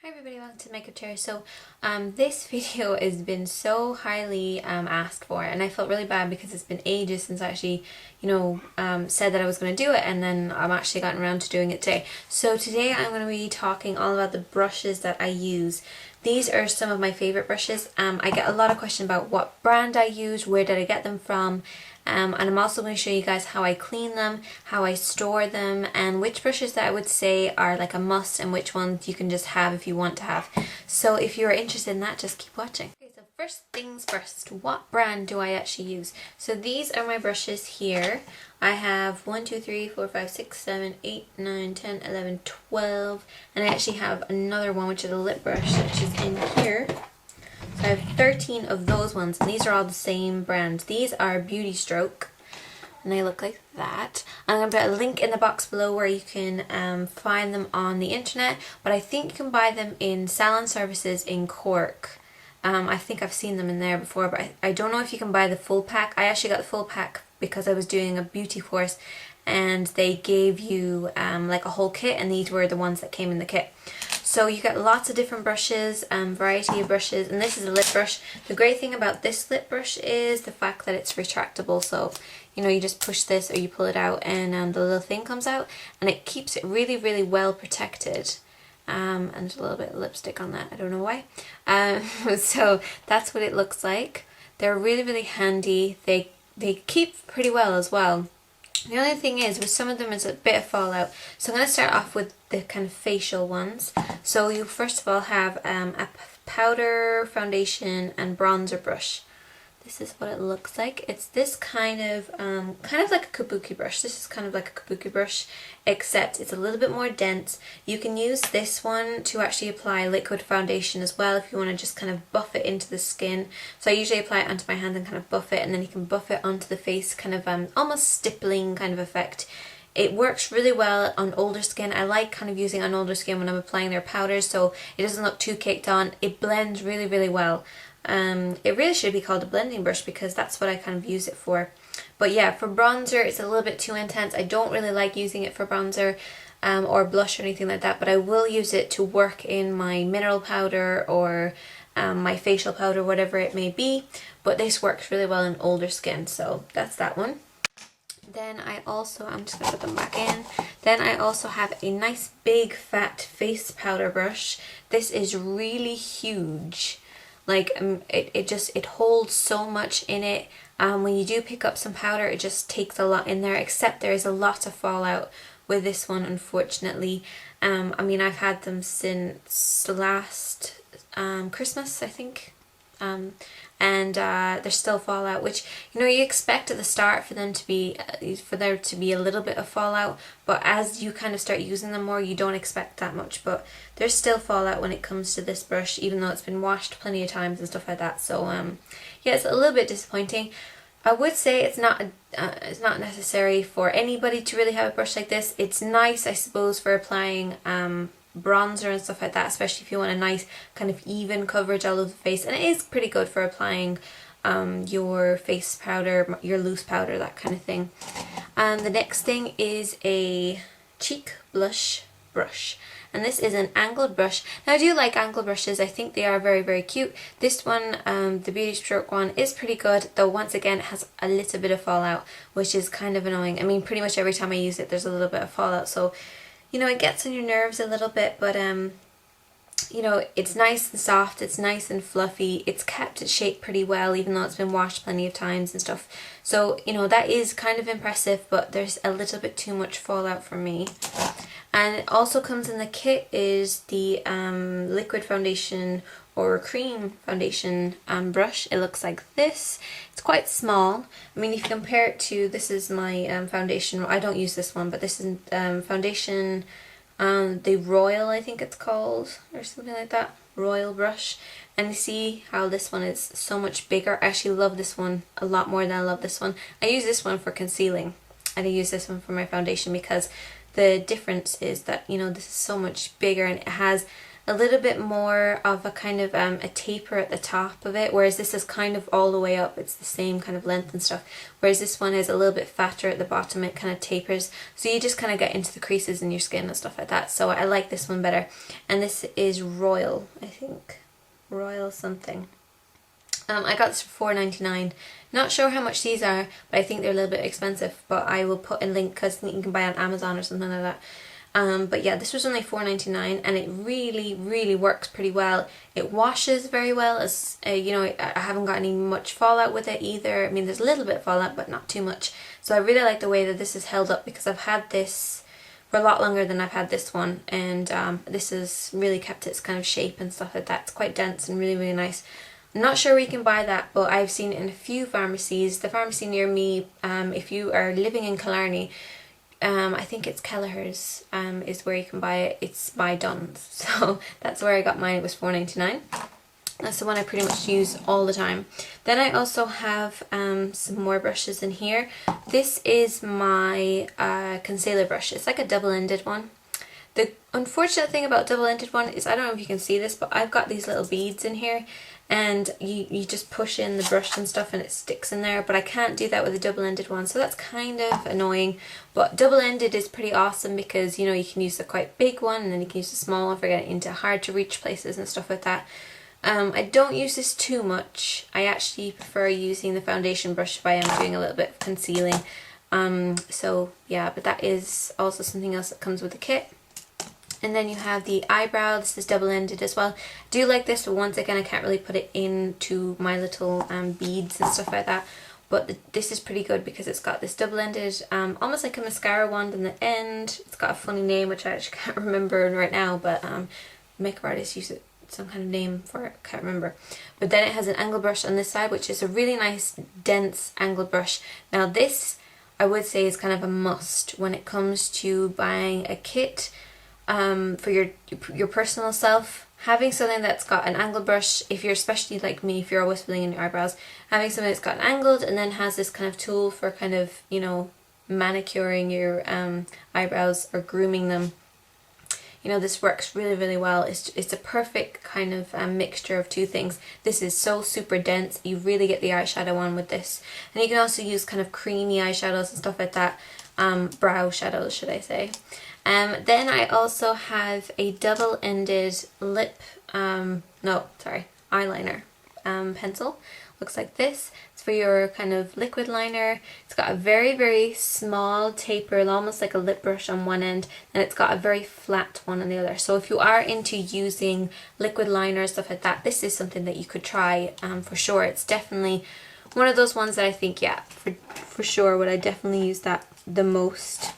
Hi everybody, welcome to Makeup Chair. So this video has been so highly asked for, and I felt really bad because it's been ages since I actually, said that I was going to do it, and then I'm actually gotten around to doing it today. So today I'm going to be talking all about the brushes that I use. These are some of my favorite brushes. I get a lot of questions about what brand I use, where did I get them from, and I'm also going to show you guys how I clean them, how I store them, and which brushes that I would say are like a must and which ones you can just have if you want to have. So if you're interested in that, just keep watching. Okay, so first things first, what brand do I actually use? So these are my brushes here. I have 1, 2, 3, 4, 5, 6, 7, 8, 9, 10, 11, 12, and I actually have another one which is a lip brush which is in here. So I have 13 of those ones, and these are all the same brand. These are Beauty Stroke, and they look like that. I'm going to put a link in the box below where you can find them on the internet, but I think you can buy them in Salon Services in Cork. I think I've seen them in there before, but I don't know if you can buy the full pack. I actually got the full pack because I was doing a beauty course, and they gave you like a whole kit, and these were the ones that came in the kit. So you get lots of different brushes, variety of brushes, and this is a lip brush. The great thing about this lip brush is the fact that it's retractable, so you just push this or you pull it out and the little thing comes out, and it keeps it really, really well protected. And a little bit of lipstick on that, I don't know why. So that's what it looks like. They're really, really handy. They keep pretty well as well. The only thing is, with some of them is a bit of fallout. So I'm going to start off with the kind of facial ones. So you first of all have a powder, foundation and bronzer brush. This is what it looks like. It's this kind of like a kabuki brush. This is kind of like a kabuki brush, except it's a little bit more dense. You can use this one to actually apply liquid foundation as well if you want to just kind of buff it into the skin. So I usually apply it onto my hand and kind of buff it, and then you can buff it onto the face, kind of almost stippling kind of effect. It works really well on older skin. I like kind of using it on older skin when I'm applying their powders, so it doesn't look too caked on. It blends really, really well. It really should be called a blending brush because that's what I kind of use it for. But yeah, for bronzer it's a little bit too intense. I don't really like using it for bronzer or blush or anything like that, but I will use it to work in my mineral powder or my facial powder, whatever it may be. But this works really well in older skin, so that's that one. Then I'm just going to put them back in. Then I also have a nice big fat face powder brush. This is really huge. Like it holds so much in it. When you do pick up some powder, it just takes a lot in there, except there is a lot of fallout with this one, unfortunately. I mean, I've had them since last Christmas, I think. And there's still fallout, which you expect at the start for there to be a little bit of fallout, but as you kind of start using them more, you don't expect that much. But there's still fallout when it comes to this brush, even though it's been washed plenty of times and stuff like that. So yeah, it's a little bit disappointing. I would say it's not necessary for anybody to really have a brush like this. It's nice, I suppose, for applying bronzer and stuff like that, especially if you want a nice kind of even coverage all over the face, and it is pretty good for applying your face powder, your loose powder, that kind of thing. And the next thing is a cheek blush brush, and this is an angled brush. Now I do like angled brushes. I think they are very, very cute. This one, the Beauty Stroke one, is pretty good, though once again it has a little bit of fallout, which is kind of annoying. I mean, pretty much every time I use it there's a little bit of fallout, so it gets on your nerves a little bit, but it's nice and soft, it's nice and fluffy, it's kept its shape pretty well even though it's been washed plenty of times and stuff. So, that is kind of impressive, but there's a little bit too much fallout for me. And it also comes in the kit is the liquid foundation or cream foundation brush. It looks like this. It's quite small. I mean, if you compare it to, this is my foundation. I don't use this one, but this is foundation, the Royal, I think it's called, or something like that. Royal brush. And you see how this one is so much bigger. I actually love this one a lot more than I love this one. I use this one for concealing, and I use this one for my foundation because the difference is that, this is so much bigger, and it has a little bit more of a kind of a taper at the top of it, whereas this is kind of all the way up. It's the same kind of length and stuff, whereas this one is a little bit fatter at the bottom. It kind of tapers, so you just kind of get into the creases in your skin and stuff like that. So I like this one better, and this is Royal, I think. Royal something. I got this for $4.99. Not sure how much these are, but I think they're a little bit expensive, but I will put a link because you can buy on Amazon or something like that. But yeah, this was only $4.99, and it really works pretty well. It washes very well, as you know, I haven't got any much fallout with it either. I mean, there's a little bit of fallout, but not too much. So I really like the way that this is held up, because I've had this for a lot longer than I've had this one, and this has really kept its kind of shape and stuff like that. It's quite dense and really nice. I'm not sure where you can buy that, but I've seen it in a few pharmacies. The pharmacy near me, if you are living in Killarney, I think it's Kelleher's is where you can buy it. It's by Dunn's, so that's where I got mine. It was $4.99. That's the one I pretty much use all the time. Then I also have some more brushes in here. This is my concealer brush. It's like a double-ended one. The unfortunate thing about double-ended one is, I don't know if you can see this, but I've got these little beads in here, and you just push in the brush and stuff and it sticks in there, but I can't do that with a double-ended one, so that's kind of annoying. But double-ended is pretty awesome because, you know, you can use the quite big one and then you can use the small one for getting into hard to reach places and stuff like that. I don't use this too much. I actually prefer using the foundation brush if I am doing a little bit of concealing. So yeah, but that is also something else that comes with the kit. And then you have the eyebrow. This is double-ended as well. I do like this, but once again I can't really put it into my little beads and stuff like that. But this is pretty good because it's got this double-ended, almost like a mascara wand in the end. It's got a funny name which I actually can't remember right now, but makeup artists use it, some kind of name for it, can't remember. But then it has an angle brush on this side, which is a really nice dense angle brush. Now this, I would say, is kind of a must when it comes to buying a kit for your personal self. Having something that's got an angle brush, if you're especially like me, if you're always filling in your eyebrows, having something that's got an angled and then has this kind of tool for kind of, you know, manicuring your eyebrows or grooming them. You know, this works really well. It's a perfect kind of mixture of two things. This is so super dense. You really get the eyeshadow on with this. And you can also use kind of creamy eyeshadows and stuff like that. Brow shadows, should I say. Then I also have a double-ended eyeliner pencil. Looks like this. It's for your kind of liquid liner. It's got a very small taper, almost like a lip brush on one end, and it's got a very flat one on the other. So if you are into using liquid liner, stuff like that, this is something that you could try for sure. It's definitely one of those ones that I think, yeah, for sure would I definitely use that the most.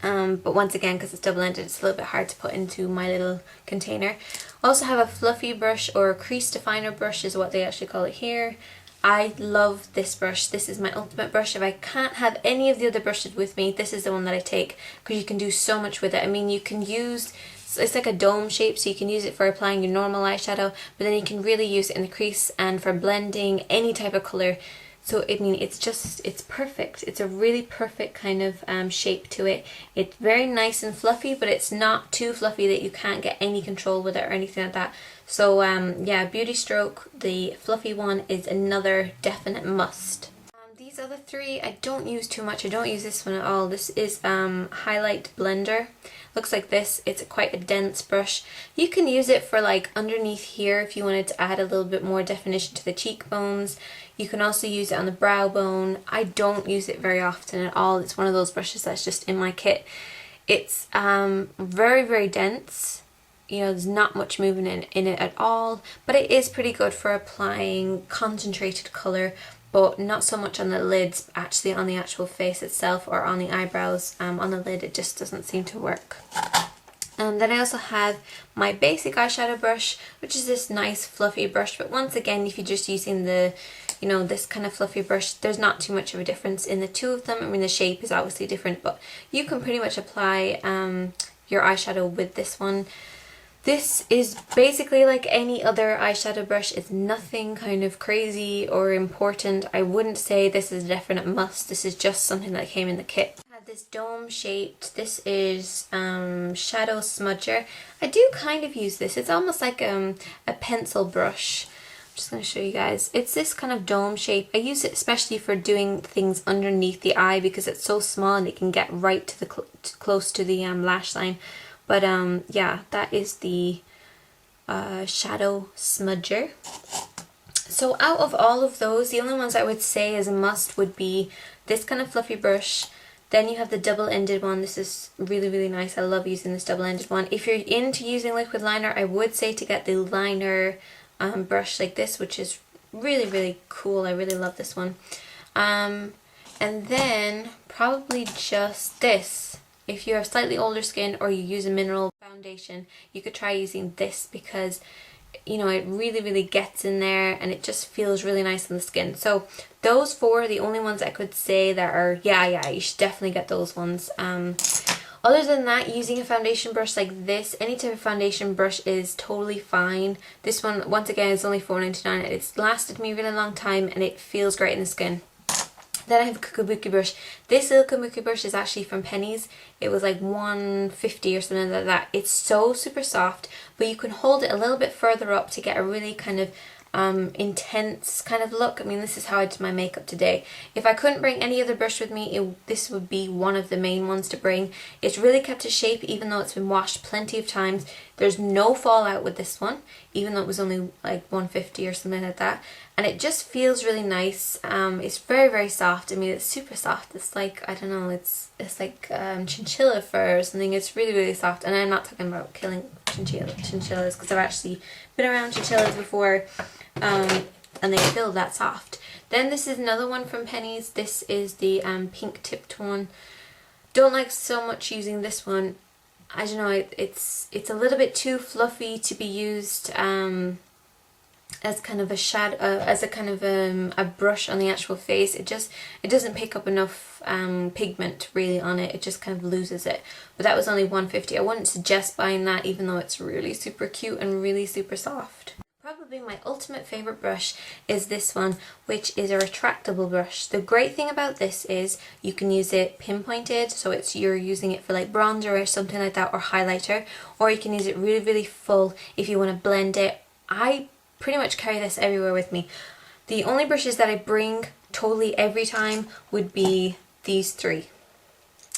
But once again, because it's double-ended, it's a little bit hard to put into my little container. Also have a fluffy brush, or a crease definer brush is what they actually call it here. I love this brush. This is my ultimate brush. If I can't have any of the other brushes with me, this is the one that I take, because you can do so much with it. I mean, you can use, it's like a dome shape, so you can use it for applying your normal eyeshadow, but then you can really use it in the crease and for blending any type of colour. So I mean, it's perfect. It's a really perfect kind of shape to it. It's very nice and fluffy, but it's not too fluffy that you can't get any control with it or anything like that. So yeah, Beauty Stroke, the fluffy one, is another definite must. These other three I don't use too much. I don't use this one at all. This is Highlight Blender. Looks like this. It's quite a dense brush. You can use it for like underneath here if you wanted to add a little bit more definition to the cheekbones. You can also use it on the brow bone. I don't use it very often at all. It's one of those brushes that's just in my kit. It's very dense. You know, there's not much movement in it at all, but it is pretty good for applying concentrated colour, but not so much on the lids, actually on the actual face itself or on the eyebrows. On the lid it just doesn't seem to work. Then I also have my basic eyeshadow brush, which is this nice fluffy brush, but once again, if you're just using the, you know, this kind of fluffy brush, there's not too much of a difference in the two of them. I mean, the shape is obviously different, but you can pretty much apply your eyeshadow with this one. This is basically like any other eyeshadow brush. It's nothing kind of crazy or important. I wouldn't say this is a definite must. This is just something that came in the kit. I have this this dome shaped, this is shadow smudger. I do kind of use this. It's almost like a pencil brush. I'm just going to show you guys. It's this kind of dome shape. I use it especially for doing things underneath the eye because it's so small and it can get right to the close to the lash line. But yeah, that is the shadow smudger. So out of all of those, the only ones I would say as a must would be this kind of fluffy brush. Then you have the double-ended one. This is really, really nice. I love using this double-ended one. If you're into using liquid liner, I would say to get the liner brush like this, which is really, really cool. I really love this one. And then probably just this. If you have slightly older skin or you use a mineral foundation, you could try using this because, you know, it really, really gets in there and it just feels really nice on the skin. So those four are the only ones I could say that are, yeah, you should definitely get those ones. Other than that, using a foundation brush like this, any type of foundation brush is totally fine. This one, once again, is only $4.99. It's lasted me a really long time and it feels great in the skin. Then I have a Kabuki brush. This little Kabuki brush is actually from Penny's. It was like $1.50 or something like that. It's so super soft, but you can hold it a little bit further up to get a really kind of intense kind of look. I mean, this is how I did my makeup today. If I couldn't bring any other brush with me, this would be one of the main ones to bring. It's really kept its shape even though it's been washed plenty of times. There's no fallout with this one, even though it was only like $1.50 or something like that. And it just feels really nice. It's very, very soft. I mean, it's super soft. It's like, I don't know, it's like chinchilla fur or something. It's really, really soft. And I'm not talking about killing chinchillas because I've actually been around chinchillas before and they feel that soft. Then this is another one from Penny's. This is the pink tipped one. Don't like so much using this one. I don't know, it's a little bit too fluffy to be used as kind of a shadow, as a kind of a brush on the actual face. It doesn't pick up enough pigment really on it. It just kind of loses it. But that was only $1.50. I wouldn't suggest buying that even though it's really super cute and really super soft. Probably my ultimate favorite brush is this one, which is a retractable brush. The great thing about this is you can use it pinpointed, so you're using it for like bronzer or something like that, or highlighter, or you can use it really, really full if you want to blend it. I pretty much carry this everywhere with me. The only brushes that I bring totally every time would be these three.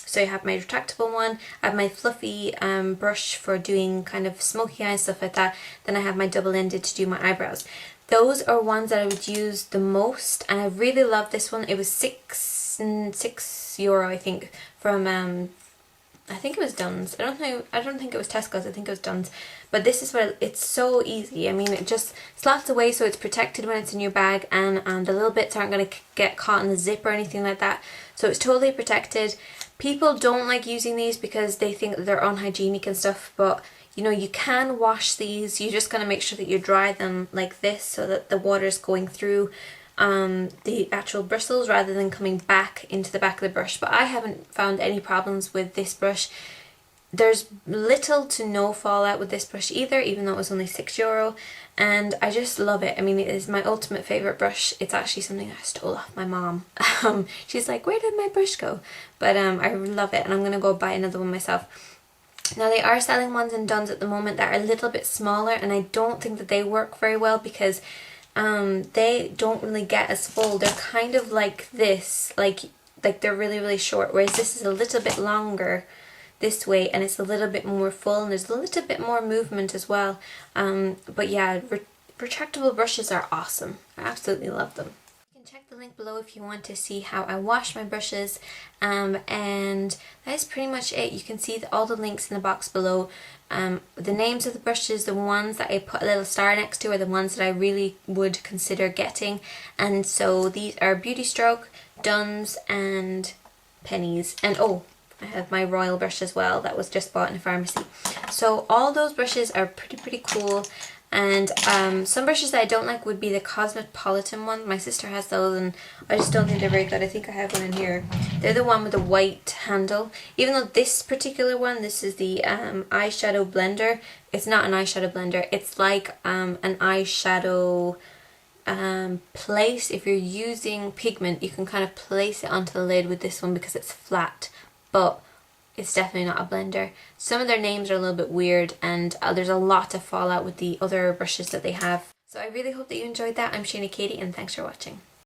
So I have my retractable one, I have my fluffy brush for doing kind of smoky eyes, stuff like that. Then I have my double-ended to do my eyebrows. Those are ones that I would use the most, and I really love this one. It was €6, I think, from I think it was Dunn's. I don't think it was Tesco's. I think it was Dunn's. But this is what it's so easy. I mean, it just slots away so it's protected when it's in your bag, and the little bits aren't going to get caught in the zip or anything like that. So it's totally protected. People don't like using these because they think that they're unhygienic and stuff, but you know, you can wash these. You just gotta make sure that you dry them like this so that the water's going through the actual bristles rather than coming back into the back of the brush. But I haven't found any problems with this brush. There's little to no fallout with this brush either, even though it was only €6, and I just love it. I mean, it is my ultimate favourite brush. It's actually something I stole off my mom. She's like, where did my brush go? But I love it, and I'm going to go buy another one myself. Now, they are selling ones in Dunn's at the moment that are a little bit smaller, and I don't think that they work very well because they don't really get as full. They're kind of like this, like they're really, really short, whereas this is a little bit longer this way and it's a little bit more full and there's a little bit more movement as well. But yeah, retractable brushes are awesome. I absolutely love them. You can check the link below if you want to see how I wash my brushes, and that is pretty much it. You can see all the links in the box below. The names of the brushes, the ones that I put a little star next to, are the ones that I really would consider getting. And so these are Beauty Stroke, Dunn's and Penny's. And oh, I have my Royal brush as well that was just bought in a pharmacy. So all those brushes are pretty cool. And some brushes that I don't like would be the Cosmopolitan one. My sister has those and I just don't think they're very good. I think I have one in here. They're the one with the white handle. Even though this particular one, this is the eyeshadow blender. It's not an eyeshadow blender. It's like an eyeshadow place. If you're using pigment, you can kind of place it onto the lid with this one because it's flat. but it's definitely not a blender. Some of their names are a little bit weird, and there's a lot of fallout with the other brushes that they have. So I really hope that you enjoyed that. I'm Shana Katie, and thanks for watching.